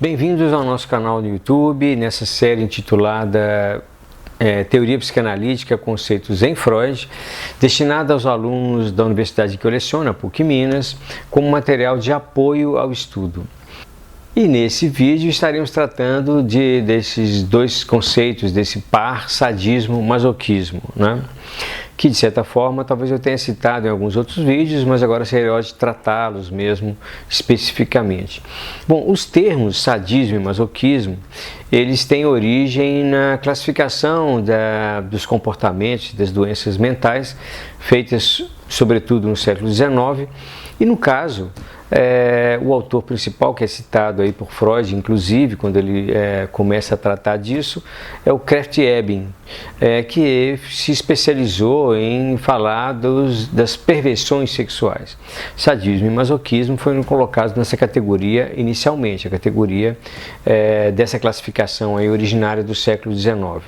Bem-vindos ao nosso canal no YouTube, nessa série intitulada Teoria Psicanalítica, Conceitos em Freud, destinada aos alunos da Universidade que eu leciono, a PUC Minas, como material de apoio ao estudo. E nesse vídeo estaremos tratando desses dois conceitos, desse par sadismo-masoquismo, né? Que de certa forma talvez eu tenha citado em alguns outros vídeos, mas agora seria hora de tratá-los mesmo especificamente. Bom, os termos sadismo e masoquismo, eles têm origem na classificação dos comportamentos das doenças mentais, feitas sobretudo no século XIX, e no caso, o autor principal, que é citado aí por Freud, inclusive, quando ele começa a tratar disso, é o Krafft-Ebing, que se especializou em falar das perversões sexuais. Sadismo e masoquismo foram colocados nessa categoria inicialmente, a categoria dessa classificação aí originária do século XIX.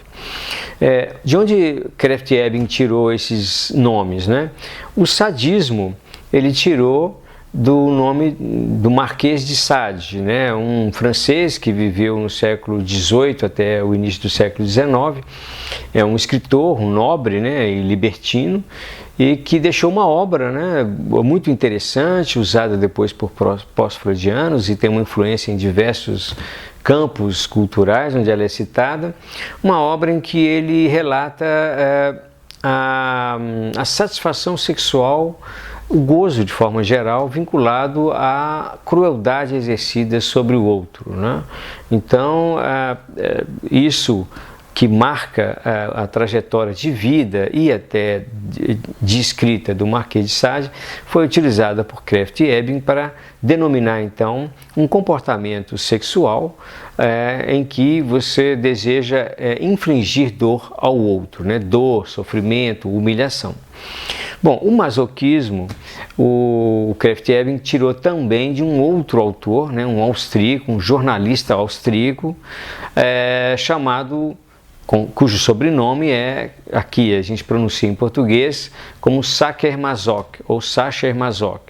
De onde Krafft-Ebing tirou esses nomes, né? O sadismo, ele tirou do nome do Marquês de Sade, né? Um francês que viveu no século XVIII até o início do século XIX, é um escritor, um nobre, né, e libertino, e que deixou uma obra, né, muito interessante, usada depois por pós-freudianos e tem uma influência em diversos campos culturais onde ela é citada, uma obra em que ele relata a satisfação sexual, o gozo de forma geral vinculado à crueldade exercida sobre o outro, né? Então, isso que marca a trajetória de vida e até de escrita do Marquês de Sade foi utilizada por Krafft-Ebing para denominar então um comportamento sexual em que você deseja infligir dor ao outro, né? Dor, sofrimento, humilhação. Bom, o masoquismo, o Krafft-Ebing tirou também de um outro autor, né, um austríaco, um jornalista austríaco, cujo sobrenome aqui a gente pronuncia em português como Sacher-Masoch ou Sacher-Masoch.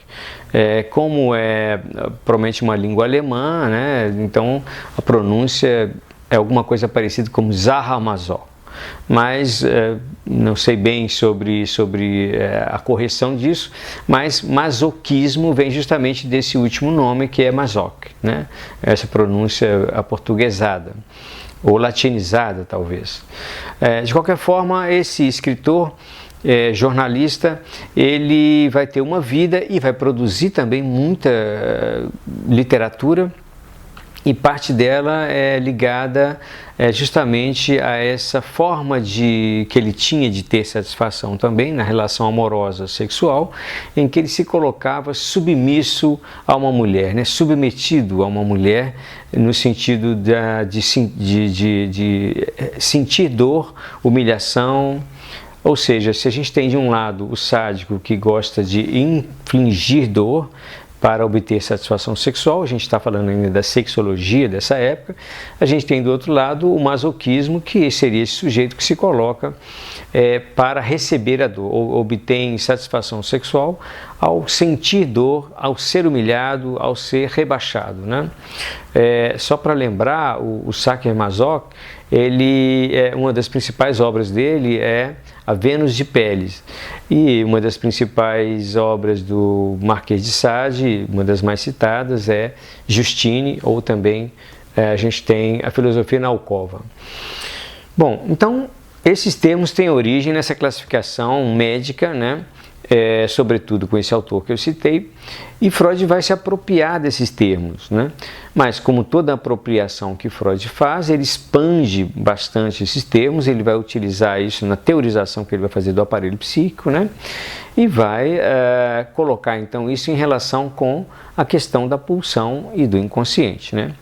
Como é provavelmente uma língua alemã, né, então a pronúncia é alguma coisa parecida como Zaha-Masoch. Mas não sei bem sobre a correção disso, mas masoquismo vem justamente desse último nome, que é Masoch, né? Essa pronúncia aportuguesada, ou latinizada talvez. De qualquer forma, esse escritor, jornalista, ele vai ter uma vida e vai produzir também muita literatura, e parte dela é ligada justamente a essa forma que ele tinha de ter satisfação também na relação amorosa sexual, em que ele se colocava submisso a uma mulher, né? Submetido a uma mulher no sentido de sentir dor, humilhação. Ou seja, se a gente tem de um lado o sádico que gosta de infligir dor para obter satisfação sexual, a gente está falando ainda da sexologia dessa época, a gente tem do outro lado o masoquismo, que seria esse sujeito que se coloca para receber a dor, ou obtém satisfação sexual ao sentir dor, ao ser humilhado, ao ser rebaixado, né? Só para lembrar, o Sacher-Masoch, uma das principais obras dele é A Vênus de Peles, e uma das principais obras do Marquês de Sade, uma das mais citadas, é Justine, ou também a gente tem A Filosofia na Alcova. Bom, então esses termos têm origem nessa classificação médica, né? Sobretudo com esse autor que eu citei, e Freud vai se apropriar desses termos, né? Mas como toda apropriação que Freud faz, ele expande bastante esses termos, ele vai utilizar isso na teorização que ele vai fazer do aparelho psíquico, né? E vai colocar então isso em relação com a questão da pulsão e do inconsciente, né?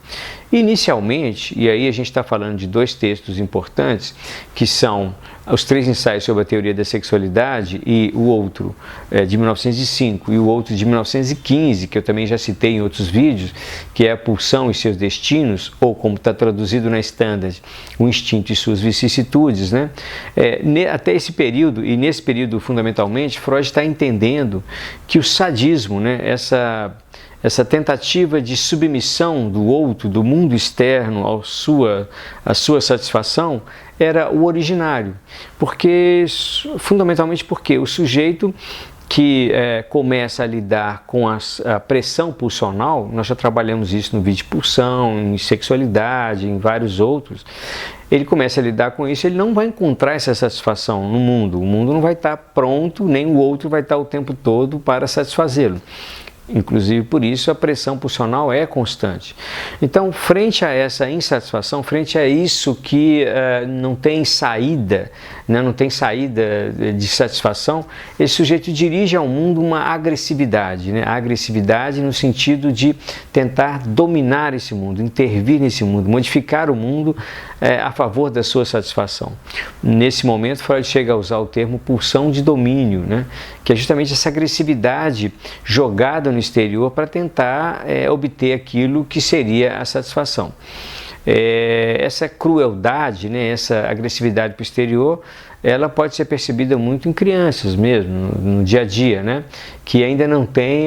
Inicialmente, e aí a gente está falando de dois textos importantes, que são os 3 ensaios sobre a teoria da sexualidade, e o outro de 1905 e o outro de 1915, que eu também já citei em outros vídeos, que é A Pulsão e Seus Destinos, ou como está traduzido na Standard, O Instinto e Suas Vicissitudes, né? Até esse período, e nesse período fundamentalmente, Freud está entendendo que o sadismo, né, essa tentativa de submissão do outro, do mundo externo à sua satisfação, era o originário, fundamentalmente porque o sujeito que começa a lidar com a pressão pulsional, nós já trabalhamos isso no vídeo de pulsão, em sexualidade, em vários outros, ele começa a lidar com isso, ele não vai encontrar essa satisfação no mundo, o mundo não vai estar pronto, nem o outro vai estar o tempo todo para satisfazê-lo. Inclusive, por isso, a pressão pulsional é constante. Então, frente a essa insatisfação, frente a isso que não tem saída, né, não tem saída de satisfação, esse sujeito dirige ao mundo uma agressividade, né, agressividade no sentido de tentar dominar esse mundo, intervir nesse mundo, modificar o mundo a favor da sua satisfação. Nesse momento, Freud chega a usar o termo pulsão de domínio, né, que é justamente essa agressividade jogada no exterior para tentar obter aquilo que seria a satisfação. Essa crueldade, né, essa agressividade para o exterior, ela pode ser percebida muito em crianças mesmo, no dia a dia, né, que ainda não tem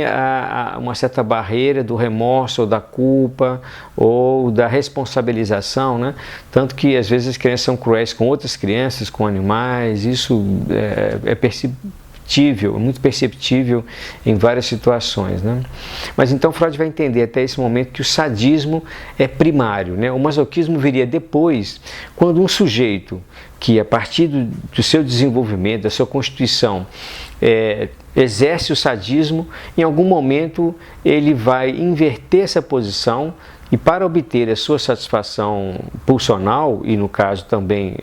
uma certa barreira do remorso ou da culpa ou da responsabilização, né, tanto que às vezes as crianças são cruéis com outras crianças, com animais, isso é muito perceptível em várias situações, né? Mas então Freud vai entender até esse momento que o sadismo é primário, né? O masoquismo viria depois, quando um sujeito que a partir do seu desenvolvimento, da sua constituição, exerce o sadismo, em algum momento ele vai inverter essa posição e para obter a sua satisfação pulsional e no caso também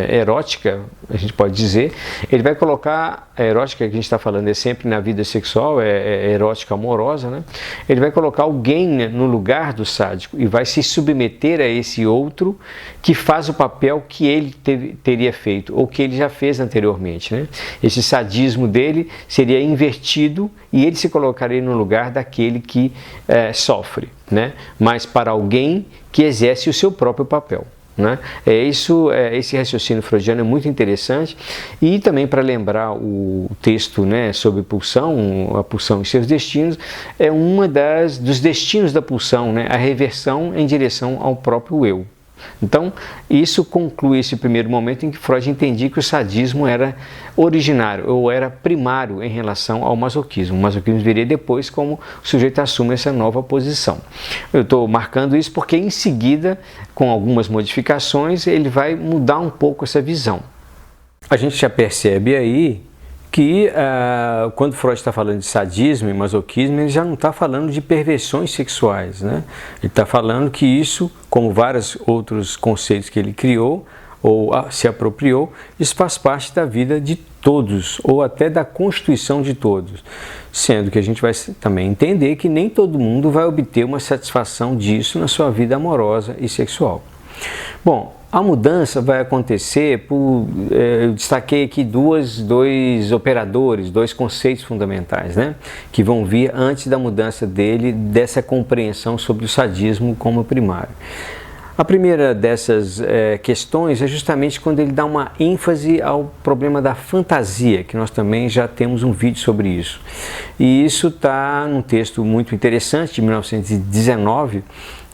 erótica, a gente pode dizer, ele vai colocar, a erótica que a gente está falando é sempre na vida sexual, é erótica amorosa, né? Ele vai colocar alguém, né, no lugar do sádico e vai se submeter a esse outro que faz o papel que ele teria feito ou que ele já fez anteriormente, né? Esse sadismo dele seria invertido e ele se colocaria no lugar daquele que sofre, né? Mas para alguém que exerce o seu próprio papel, né? Esse raciocínio freudiano é muito interessante e também para lembrar o texto, né, sobre pulsão, a pulsão e seus destinos, é uma dos destinos da pulsão, né, a reversão em direção ao próprio eu. Então, isso conclui esse primeiro momento em que Freud entendia que o sadismo era originário ou era primário em relação ao masoquismo. O masoquismo viria depois como o sujeito assume essa nova posição. Eu estou marcando isso porque em seguida, com algumas modificações, ele vai mudar um pouco essa visão. A gente já percebe aí que quando Freud está falando de sadismo e masoquismo, ele já não está falando de perversões sexuais, né? Ele está falando que isso, como vários outros conceitos que ele criou ou se apropriou, isso faz parte da vida de todos ou até da constituição de todos, sendo que a gente vai também entender que nem todo mundo vai obter uma satisfação disso na sua vida amorosa e sexual. Bom, a mudança vai acontecer eu destaquei aqui dois operadores, dois conceitos fundamentais, né, que vão vir antes da mudança dessa compreensão sobre o sadismo como primário. A primeira dessas questões é justamente quando ele dá uma ênfase ao problema da fantasia, que nós também já temos um vídeo sobre isso. E isso está num texto muito interessante, de 1919,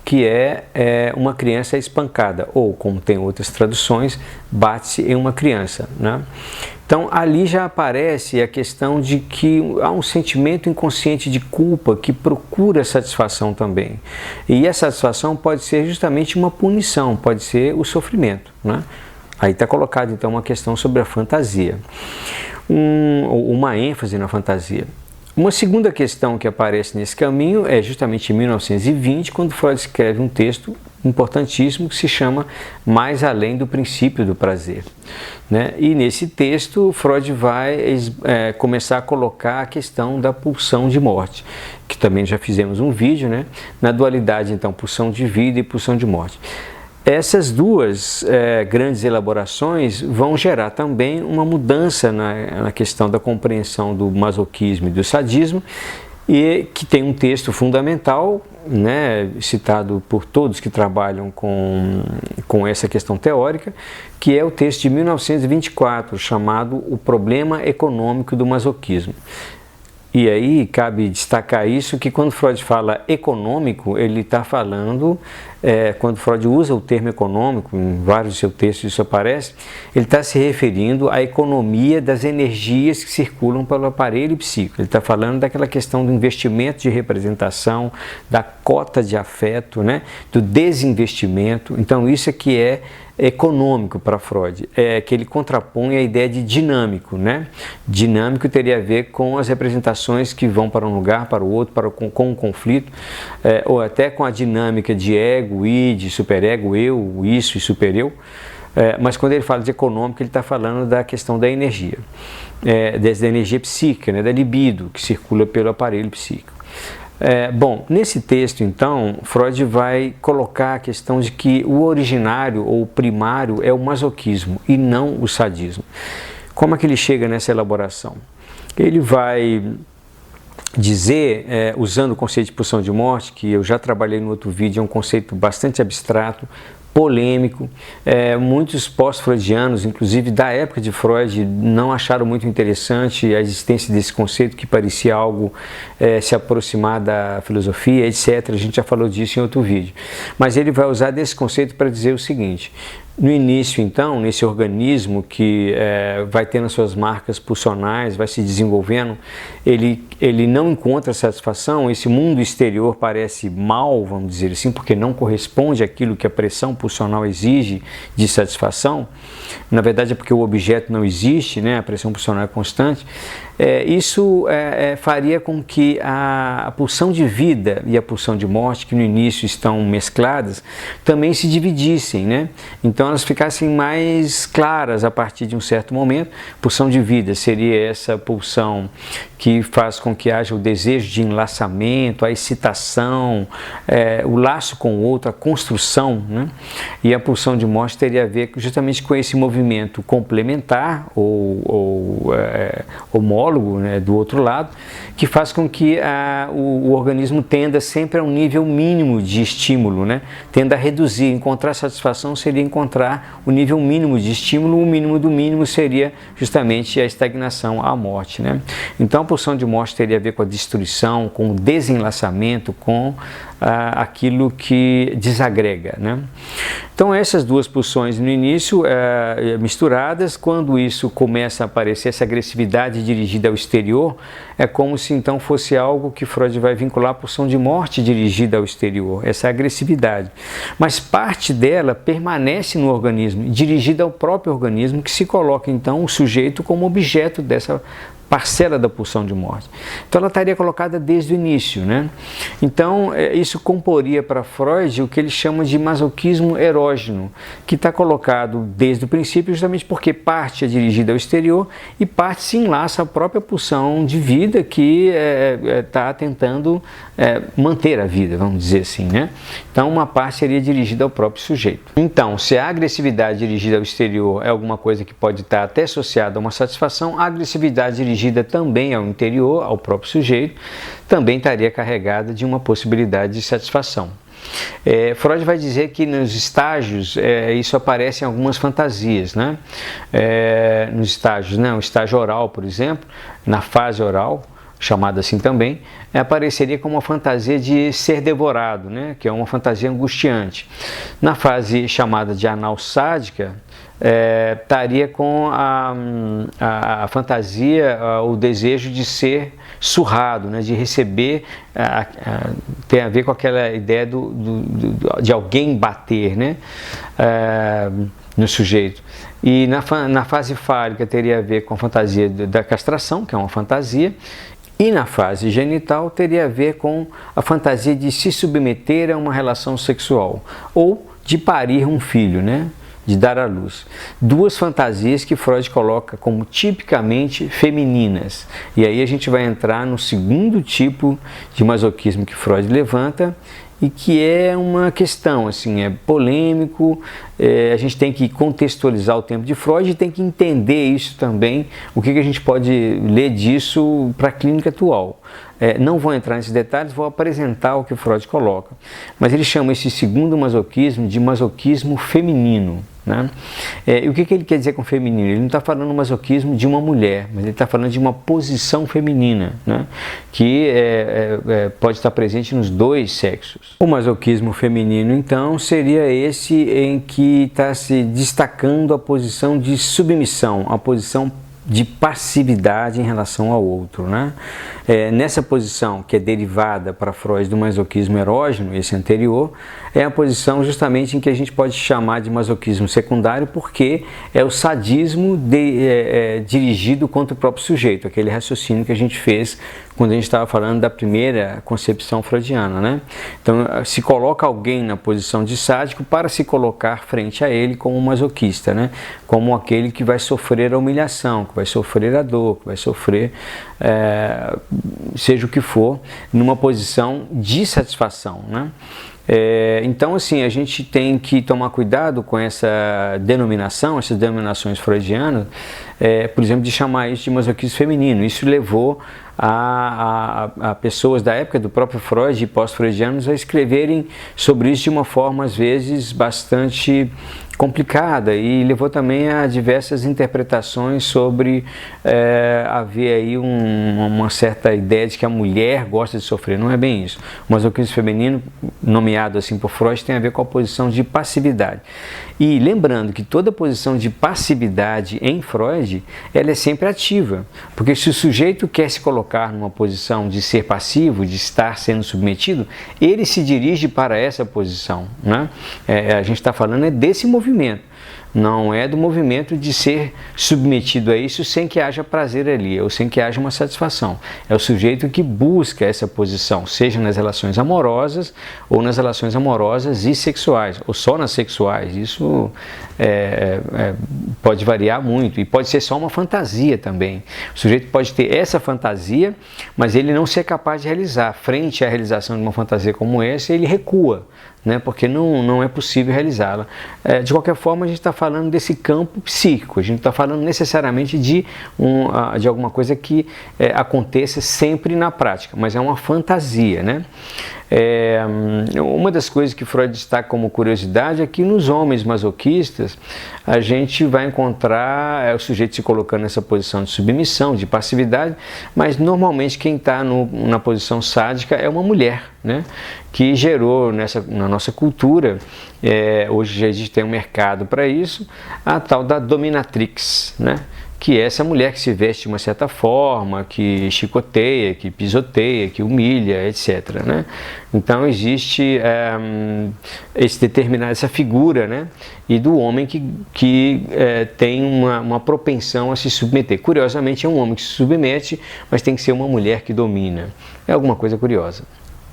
que é uma criança espancada, ou como tem outras traduções, bate-se em uma criança, né? Então ali já aparece a questão de que há um sentimento inconsciente de culpa que procura satisfação também. E a satisfação pode ser justamente uma punição, pode ser o sofrimento, né? Aí está colocado então uma questão sobre a fantasia, uma ênfase na fantasia. Uma segunda questão que aparece nesse caminho é justamente em 1920, quando Freud escreve um texto importantíssimo que se chama Mais Além do Princípio do Prazer, né? E nesse texto Freud vai começar a colocar a questão da pulsão de morte, que também já fizemos um vídeo, né? Na dualidade então pulsão de vida e pulsão de morte. Essas duas grandes elaborações vão gerar também uma mudança na questão da compreensão do masoquismo e do sadismo, e que tem um texto fundamental, né, citado por todos que trabalham com essa questão teórica, que é o texto de 1924, chamado O Problema Econômico do Masoquismo. E aí cabe destacar isso, que quando Freud fala econômico, ele está falando, quando Freud usa o termo econômico, em vários de seus textos isso aparece, ele está se referindo à economia das energias que circulam pelo aparelho psíquico. Ele está falando daquela questão do investimento de representação, da cota de afeto, né? Do desinvestimento. Então isso é que é econômico para Freud, que ele contrapõe a ideia de dinâmico, né? Dinâmico teria a ver com as representações que vão para um lugar, para o outro, com um conflito, ou até com a dinâmica de ego, id, superego, eu, isso e supereu. Mas quando ele fala de econômico, ele está falando da questão da energia, da energia psíquica, né? Da libido que circula pelo aparelho psíquico. Bom, nesse texto, então, Freud vai colocar a questão de que o originário ou o primário é o masoquismo e não o sadismo. Como é que ele chega nessa elaboração? Ele vai dizer, usando o conceito de pulsão de morte, que eu já trabalhei no outro vídeo, é um conceito bastante abstrato, polêmico, muitos pós-freudianos, inclusive da época de Freud, não acharam muito interessante a existência desse conceito, que parecia algo se aproximar da filosofia, etc. A gente já falou disso em outro vídeo. Mas ele vai usar desse conceito para dizer o seguinte: no início, então, nesse organismo que vai tendo as suas marcas pulsionais, vai se desenvolvendo, ele não encontra satisfação, esse mundo exterior parece mal, vamos dizer assim, porque não corresponde àquilo que a pressão pulsional exige de satisfação. Na verdade é porque o objeto não existe, né? A pressão pulsional é constante. Isso faria com que a pulsão de vida e a pulsão de morte, que no início estão mescladas, também se dividissem, né? Então elas ficassem mais claras a partir de um certo momento. Pulsão de vida seria essa pulsão que faz com que haja o desejo de enlaçamento, a excitação, o laço com o outro, a construção, né? E a pulsão de morte teria a ver justamente com esse movimento complementar ou homólogo, né, do outro lado, que faz com que o organismo tenda sempre a um nível mínimo de estímulo, né? Tenda a reduzir. Encontrar satisfação seria encontrar o nível mínimo de estímulo, o mínimo do mínimo seria justamente a estagnação, a morte, né? Então a pulsão de morte teria a ver com a destruição, com o desenlaçamento, com aquilo que desagrega, né? Então essas duas pulsões no início misturadas, quando isso começa a aparecer, essa agressividade dirigida ao exterior, é como se então fosse algo que Freud vai vincular à pulsão de morte dirigida ao exterior, essa agressividade. Mas parte dela permanece no organismo, dirigida ao próprio organismo, que se coloca então o sujeito como objeto dessa parcela da pulsão de morte. Então ela estaria colocada desde o início, né? Então isso comporia para Freud o que ele chama de masoquismo erógeno, que está colocado desde o princípio justamente porque parte é dirigida ao exterior e parte se enlaça à própria pulsão de vida que está tentando manter a vida, vamos dizer assim, né? Então uma parte seria dirigida ao próprio sujeito. Então, se a agressividade dirigida ao exterior é alguma coisa que pode estar até associada a uma satisfação, a agressividade dirigida também ao interior, ao próprio sujeito, também estaria carregada de uma possibilidade de satisfação. Freud vai dizer que nos estágios isso aparece em algumas fantasias, né? Nos estágios, né? O estágio oral, por exemplo, na fase oral, chamada assim também, apareceria como uma fantasia de ser devorado, né? Que é uma fantasia angustiante. Na fase chamada de anal sádica, estaria com a fantasia, o desejo de ser surrado, né? De receber, tem a ver com aquela ideia de alguém bater, né? No sujeito. E na fase fálica teria a ver com a fantasia da castração, que é uma fantasia. E na fase genital teria a ver com a fantasia de se submeter a uma relação sexual ou de parir um filho, né? De dar à luz. Duas fantasias que Freud coloca como tipicamente femininas. E aí a gente vai entrar no segundo tipo de masoquismo que Freud levanta e que é uma questão, assim, é polêmico, a gente tem que contextualizar o tempo de Freud e tem que entender isso também, o que a gente pode ler disso para a clínica atual. Não vou entrar nesses detalhes, vou apresentar o que Freud coloca. Mas ele chama esse segundo masoquismo de masoquismo feminino. né? E o que ele quer dizer com feminino? Ele não está falando do masoquismo de uma mulher, mas ele está falando de uma posição feminina, né? Que pode estar presente nos dois sexos. O masoquismo feminino, então, seria esse em que está se destacando a posição de submissão, a posição de passividade em relação ao outro, né? Nessa posição que é derivada para Freud do masoquismo erógeno, esse anterior, é a posição justamente em que a gente pode chamar de masoquismo secundário, porque é o sadismo dirigido contra o próprio sujeito, aquele raciocínio que a gente fez quando a gente estava falando da primeira concepção freudiana, né? Então, se coloca alguém na posição de sádico para se colocar frente a ele como masoquista, né? Como aquele que vai sofrer a humilhação, que vai sofrer a dor, que vai sofrer, seja o que for, numa posição de satisfação, né? Então, assim, a gente tem que tomar cuidado com essa denominação, essas denominações freudianas, por exemplo, de chamar isso de masoquismo feminino. Isso levou a pessoas da época do próprio Freud e pós-freudianos a escreverem sobre isso de uma forma, às vezes, bastante complicada, e levou também a diversas interpretações sobre haver aí uma certa ideia de que a mulher gosta de sofrer. Não é bem isso. O masoquismo feminino, nomeado assim por Freud, tem a ver com a posição de passividade. E lembrando que toda posição de passividade em Freud, ela é sempre ativa, porque se o sujeito quer se colocar numa posição de ser passivo, de estar sendo submetido, ele se dirige para essa posição, né? A gente está falando desse movimento, não é do movimento de ser submetido a isso sem que haja prazer ali, ou sem que haja uma satisfação. É o sujeito que busca essa posição, seja nas relações amorosas ou nas relações amorosas e sexuais, ou só nas sexuais. Isso pode variar muito, e pode ser só uma fantasia também. O sujeito pode ter essa fantasia, mas ele não ser capaz de realizar. Frente à realização de uma fantasia como essa, ele recua, né? Porque não é possível realizá-la. De qualquer forma, a gente está falando desse campo psíquico, a gente está falando necessariamente de alguma coisa que aconteça sempre na prática, mas é uma fantasia, né? Uma das coisas que Freud destaca como curiosidade é que nos homens masoquistas a gente vai encontrar o sujeito se colocando nessa posição de submissão, de passividade, mas normalmente quem está na posição sádica é uma mulher, né? Que gerou na nossa cultura, hoje já existe um mercado para isso, a tal da dominatrix, né? Que é essa mulher que se veste de uma certa forma, que chicoteia, que pisoteia, que humilha, etc., né? Então existe essa figura, né? E do homem que tem uma propensão a se submeter. Curiosamente é um homem que se submete, mas tem que ser uma mulher que domina. É alguma coisa curiosa.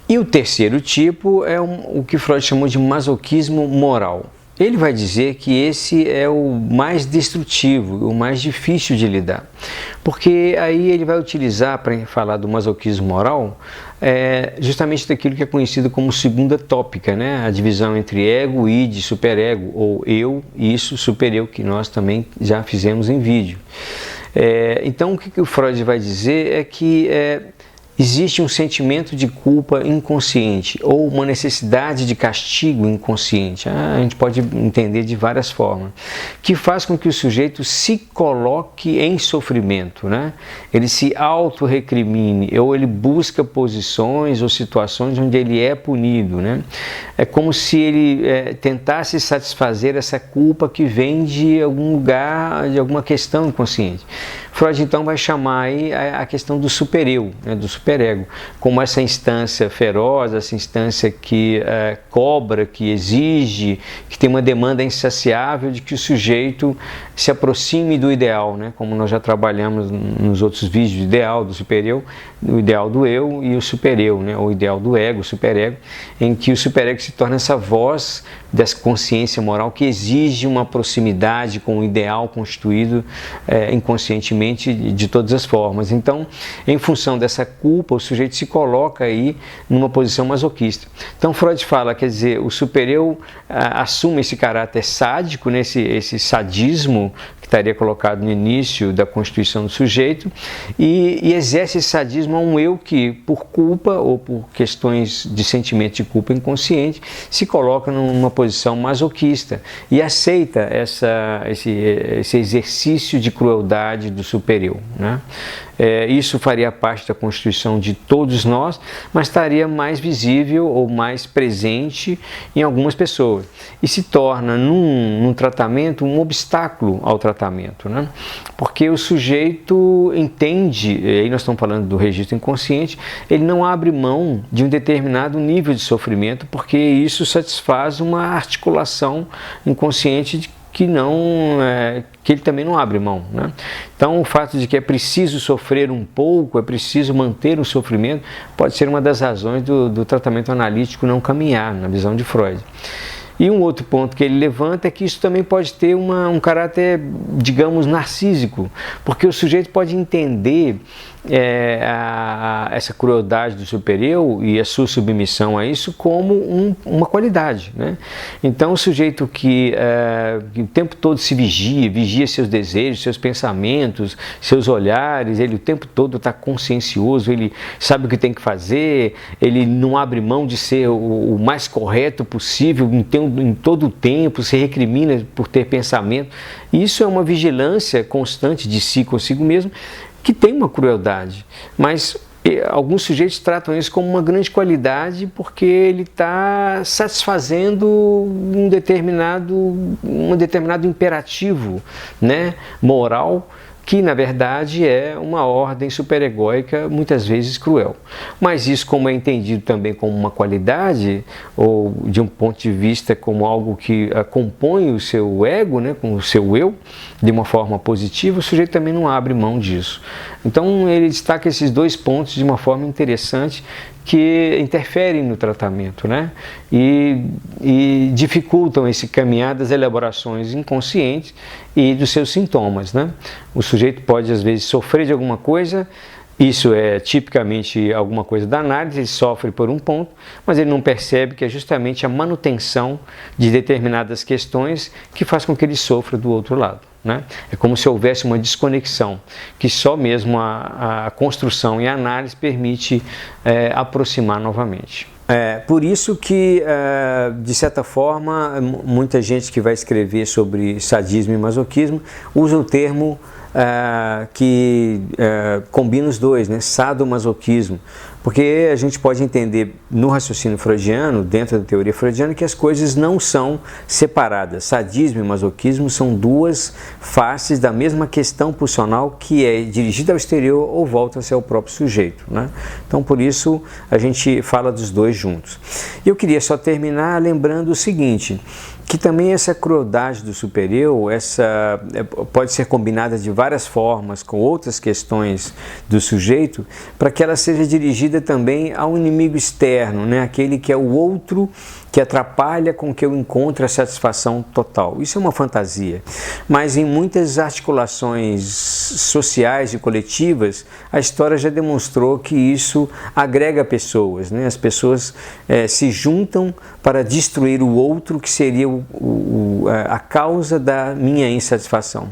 E o terceiro tipo é o que Freud chamou de masoquismo moral. Ele vai dizer que esse é o mais destrutivo, o mais difícil de lidar, porque aí ele vai utilizar, para falar do masoquismo moral, justamente daquilo que é conhecido como segunda tópica, né? A divisão entre ego, id, superego, ou eu, isso, supereu, que nós também já fizemos em vídeo. Então o que o Freud vai dizer é que existe um sentimento de culpa inconsciente ou uma necessidade de castigo inconsciente. A gente pode entender de várias formas, que faz com que o sujeito se coloque em sofrimento, né? Ele se auto-recrimine, ou ele busca posições ou situações onde ele é punido, né? É como se ele tentasse satisfazer essa culpa que vem de algum lugar, de alguma questão inconsciente. Freud então vai chamar aí a questão do supereu, né, do superego, como essa instância feroz, essa instância que cobra, que exige, que tem uma demanda insaciável de que o sujeito se aproxime do ideal, né, como nós já trabalhamos nos outros vídeos, o ideal do supereu, o ideal do eu e o supereu, né, o ideal do ego, o superego, em que o superego se torna essa voz dessa consciência moral que exige uma proximidade com o ideal constituído inconscientemente de todas as formas. Então, em função dessa culpa, o sujeito se coloca aí numa posição masoquista. Então, Freud fala, quer dizer, o supereu assume esse caráter sádico, esse sadismo que estaria colocado no início da constituição do sujeito, e exerce esse sadismo a um eu que, por culpa ou por questões de sentimento de culpa inconsciente, se coloca numa posição masoquista e aceita esse exercício de crueldade do superior, né? Isso faria parte da constituição de todos nós, mas estaria mais visível ou mais presente em algumas pessoas e se torna num tratamento um obstáculo ao tratamento, né? Porque o sujeito entende, e aí nós estamos falando do registro inconsciente, ele não abre mão de um determinado nível de sofrimento, porque isso satisfaz uma articulação inconsciente que ele também não abre mão, né? Então, o fato de que é preciso sofrer um pouco, é preciso manter o sofrimento, pode ser uma das razões do tratamento analítico não caminhar, na visão de Freud. E um outro ponto que ele levanta é que isso também pode ter um caráter, digamos, narcísico, porque o sujeito pode entender essa crueldade do superior e a sua submissão a isso como uma qualidade, né? Então, o sujeito que o tempo todo se vigia seus desejos, seus pensamentos, seus olhares, ele o tempo todo está consciencioso, ele sabe o que tem que fazer, ele não abre mão de ser o mais correto possível em todo o tempo, se recrimina por ter pensamento. Isso é uma vigilância constante de si consigo mesmo, que tem uma crueldade, mas alguns sujeitos tratam isso como uma grande qualidade porque ele está satisfazendo um determinado imperativo, né, moral, que na verdade é uma ordem superegóica, muitas vezes cruel. Mas isso, como é entendido também como uma qualidade, ou de um ponto de vista como algo que compõe o seu ego, né, com o seu eu, de uma forma positiva, o sujeito também não abre mão disso. Então ele destaca esses dois pontos de uma forma interessante, que interferem no tratamento, né? E dificultam esse caminhar das elaborações inconscientes e dos seus sintomas, né? O sujeito pode, às vezes, sofrer de alguma coisa, isso é tipicamente alguma coisa da análise, ele sofre por um ponto, mas ele não percebe que é justamente a manutenção de determinadas questões que faz com que ele sofra do outro lado, né? É como se houvesse uma desconexão, que só mesmo a construção e a análise permite aproximar novamente. Por isso que, de certa forma, muita gente que vai escrever sobre sadismo e masoquismo usa o termo que combina os dois, né? Sadomasoquismo, porque a gente pode entender no raciocínio freudiano, dentro da teoria freudiana, que as coisas não são separadas. Sadismo e masoquismo são duas faces da mesma questão pulsional que é dirigida ao exterior ou volta-se ao próprio sujeito, né? Então, por isso, a gente fala dos dois juntos. E eu queria só terminar lembrando o seguinte, que também essa crueldade do superior, pode ser combinada de várias formas com outras questões do sujeito, para que ela seja dirigida também ao inimigo externo, né? Aquele que é o outro, que atrapalha com que eu encontre a satisfação total. Isso é uma fantasia, mas em muitas articulações sociais e coletivas, a história já demonstrou que isso agrega pessoas, né? As pessoas se juntam para destruir o outro, que seria a causa da minha insatisfação.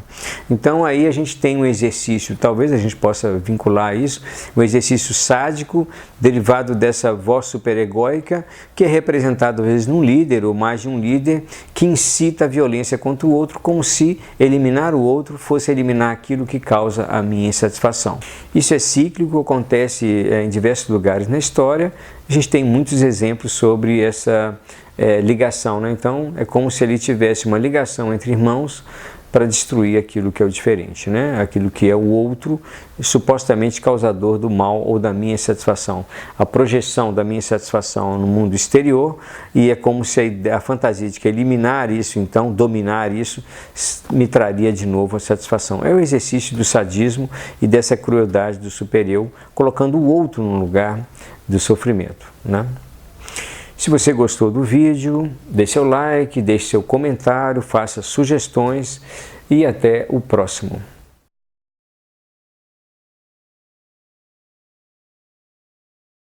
Então aí a gente tem um exercício, talvez a gente possa vincular isso, um exercício sádico derivado dessa voz superegóica, que é representado às vezes num líder ou mais de um líder que incita a violência contra o outro, como se eliminar o outro fosse eliminar aquilo que causa a minha insatisfação. Isso é cíclico, acontece em diversos lugares na história. A gente tem muitos exemplos sobre essa ligação, né? Então é como se ele tivesse uma ligação entre irmãos para destruir aquilo que é o diferente, né? Aquilo que é o outro, supostamente causador do mal ou da minha insatisfação. A projeção da minha insatisfação no mundo exterior, e é como se a fantasia de que eliminar isso, então dominar isso, me traria de novo a satisfação. É o exercício do sadismo e dessa crueldade do superior, colocando o outro no lugar do sofrimento, né? Se você gostou do vídeo, deixe seu like, deixe seu comentário, faça sugestões e até o próximo.